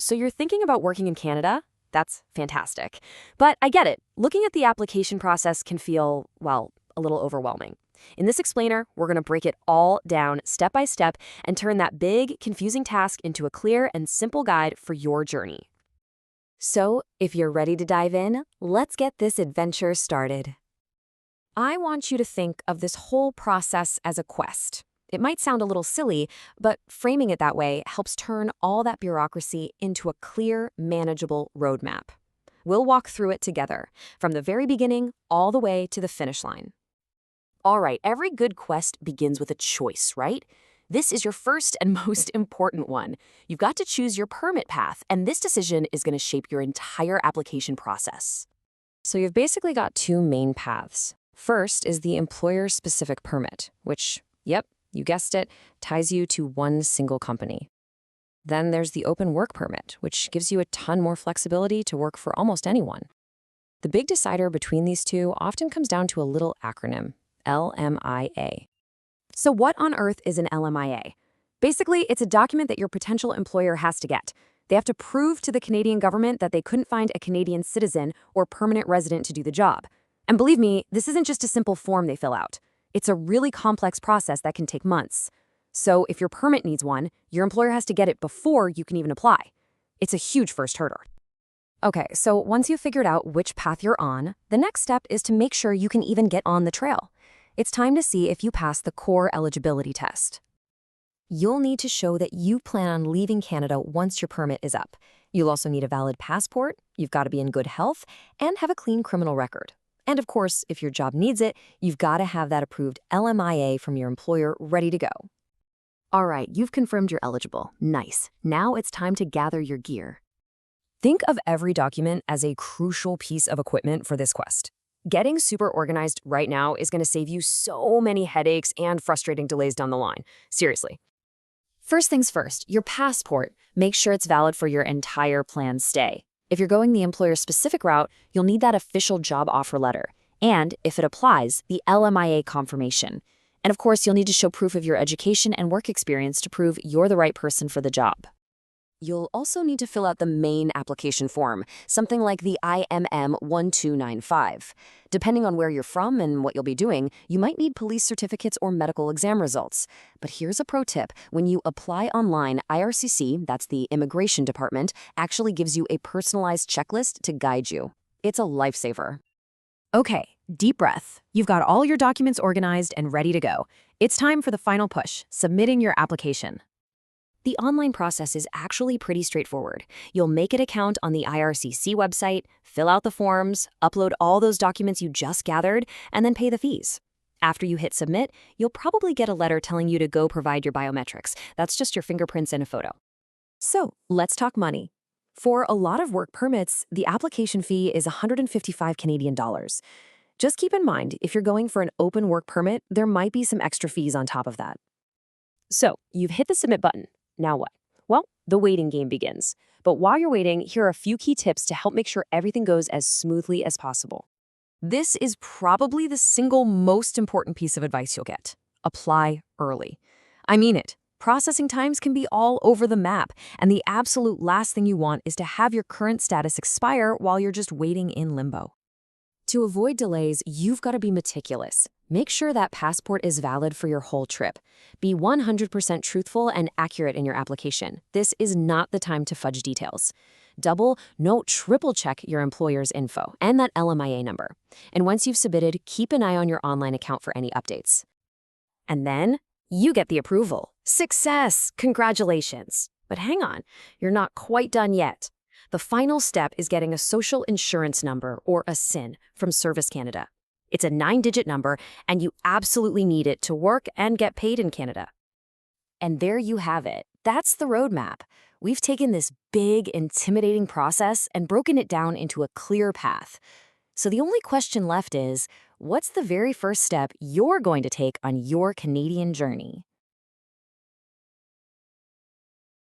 So you're thinking about working in Canada? That's fantastic. But I get it. Looking at the application process can feel, well, a little overwhelming. In this explainer, we're going to break it all down step by step and turn that big, confusing task into a clear and simple guide for your journey. So, if you're ready to dive in, let's get this adventure started. I want you to think of this whole process as a quest. It might sound a little silly, but framing it that way helps turn all that bureaucracy into a clear, manageable roadmap. We'll walk through it together, from the very beginning all the way to the finish line. All right, every good quest begins with a choice, right? This is your first and most important one. You've got to choose your permit path, and this decision is going to shape your entire application process. So you've basically got two main paths. First is the employer-specific permit, which, yep, you guessed it, ties you to one single company. Then there's the open work permit, which gives you a ton more flexibility to work for almost anyone. The big decider between these two often comes down to a little acronym, LMIA. So what on earth is an LMIA? Basically, it's a document that your potential employer has to get. They have to prove to the Canadian government that they couldn't find a Canadian citizen or permanent resident to do the job. And believe me, this isn't just a simple form they fill out. It's a really complex process that can take months. So if your permit needs one, your employer has to get it before you can even apply. It's a huge first hurdle. Okay, so once you've figured out which path you're on, the next step is to make sure you can even get on the trail. It's time to see if you pass the core eligibility test. You'll need to show that you plan on leaving Canada once your permit is up. You'll also need a valid passport, you've got to be in good health, and have a clean criminal record. And of course, if your job needs it, you've got to have that approved LMIA from your employer ready to go. All right, you've confirmed you're eligible. Nice. Now it's time to gather your gear. Think of every document as a crucial piece of equipment for this quest. Getting super organized right now is going to save you so many headaches and frustrating delays down the line. Seriously. First things first, your passport. Make sure it's valid for your entire planned stay. If you're going the employer-specific route, you'll need that official job offer letter. And, if it applies, the LMIA confirmation. And of course, you'll need to show proof of your education and work experience to prove you're the right person for the job. You'll also need to fill out the main application form, something like the IMM 1295. Depending on where you're from and what you'll be doing, you might need police certificates or medical exam results. But here's a pro tip. When you apply online, IRCC, that's the immigration department, actually gives you a personalized checklist to guide you. It's a lifesaver. Okay, deep breath. You've got all your documents organized and ready to go. It's time for the final push, submitting your application. The online process is actually pretty straightforward. You'll make an account on the IRCC website, fill out the forms, upload all those documents you just gathered, and then pay the fees. After you hit submit, you'll probably get a letter telling you to go provide your biometrics. That's just your fingerprints and a photo. So, let's talk money. For a lot of work permits, the application fee is 155 Canadian dollars. Just keep in mind, if you're going for an open work permit, there might be some extra fees on top of that. So, you've hit the submit button. Now what? Well, the waiting game begins. But while you're waiting, here are a few key tips to help make sure everything goes as smoothly as possible. This is probably the single most important piece of advice you'll get. Apply early. I mean it. Processing times can be all over the map, and the absolute last thing you want is to have your current status expire while you're just waiting in limbo. To avoid delays, you've got to be meticulous. Make sure that passport is valid for your whole trip. Be 100% truthful and accurate in your application. This is not the time to fudge details. Double, no, triple check your employer's info and that LMIA number. And once you've submitted, keep an eye on your online account for any updates. And then you get the approval. Success! Congratulations! But hang on, you're not quite done yet. The final step is getting a social insurance number, or a SIN, from Service Canada. It's a 9-digit number, and you absolutely need it to work and get paid in Canada. And there you have it. That's the roadmap. We've taken this big, intimidating process and broken it down into a clear path. So the only question left is, what's the very first step you're going to take on your Canadian journey?